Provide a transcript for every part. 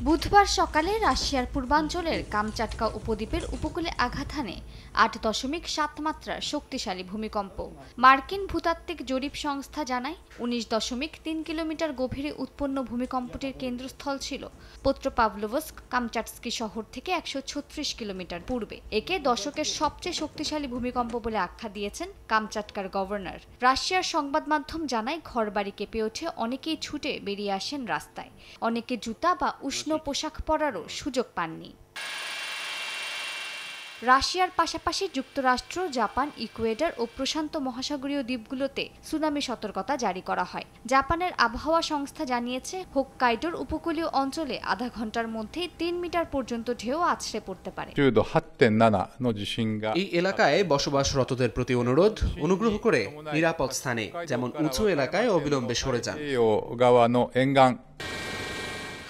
বুধবার সকালে রাশিয়ার পূর্বাঞ্চলের কামচাটকা উপদ্বীপের উপকূলে আঘাত হানে ৮.৭ মাত্রার শক্তিশালী ভূমিকম্প। মার্কিন ভূতাত্ত্বিক জরিপ সংস্থা জানায় ১৯.৩ কিলোমিটার গভীরে উৎপন্ন ভূমিকম্পটির কেন্দ্রস্থল ছিল পেট্রোপাভলোভস্ক কামচাটস্কি শহর থেকে ১৩৬ কিলোমিটার পূর্বে। একে দশকের সবচেয়ে শক্তিশালী ভূমিকম্প বলে আখ্যা দিয়েছেন কামচাটকার গভর্নর। রাশিয়ার সংবাদ মাধ্যম জানায় ঘরবাড়ি কেঁপে ওঠে, অনেকেই ছুটে বেরিয়ে আসেন রাস্তায়। অনেকে জুতা বা উষ্ণ পোশাক পরারও সুযোগ পাননি। রাশিয়ার পাশাপাশি যুক্তরাষ্ট্র, জাপান, ইকুয়েডর ও প্রশান্ত মহাসাগরীয় দ্বীপগুলোতে সুনামি সতর্কতা জারি করা হয়। জাপানের আবহাওয়া সংস্থা জানিয়েছে, হোক্কাইডোর উপকূলীয় অঞ্চলে আধা ঘন্টার মধ্যেই ৩ মিটার পর্যন্ত ঢেউ আছড়ে পড়তে পারে। এই এলাকায় বসবাসরতদের প্রতি অনুগ্রহ করে নিরাপদ স্থানে, যেমন উঁচু এলাকায় অবিলম্বে সরে যান।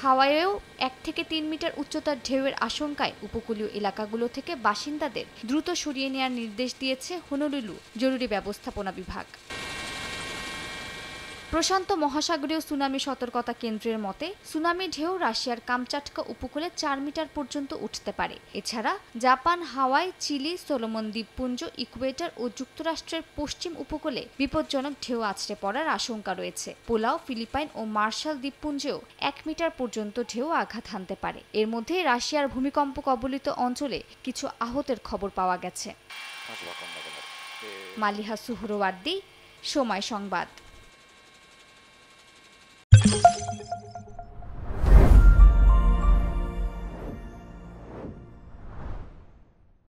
হাওয়াইয়েও ১ থেকে ৩ মিটার উচ্চতার ঢেউয়ের আশঙ্কায় উপকূলীয় এলাকাগুলো থেকে বাসিন্দাদের দ্রুত সরিয়ে নেওয়ার নির্দেশ দিয়েছে হনুলুলু জরুরি ব্যবস্থাপনা বিভাগ। প্রশান্ত মহাসাগরীয় সুনামি সতর্কতা কেন্দ্রের মতে, সুনামি ঢেউ রাশিয়ার কামচাটকা উপকূলে ৪ মিটার পর্যন্ত উঠতে পারে। এছাড়া জাপান, হাওয়াই, চিলি, সোলোমন দ্বীপপুঞ্জ, ইকুয়েডর ও যুক্তরাষ্ট্রের পশ্চিম উপকূলে বিপজ্জনক ঢেউ আছড়ে পড়ার আশঙ্কা রয়েছে। পোলাও, ফিলিপাইন ও মার্শাল দ্বীপপুঞ্জেও ১ মিটার পর্যন্ত ঢেউ আঘাত হানতে পারে। এর মধ্যে রাশিয়ার ভূমিকম্প কবলিত অঞ্চলে কিছু আহতের খবর পাওয়া গেছে। মালিহা সুহরওয়ার্দী, সময় সংবাদ।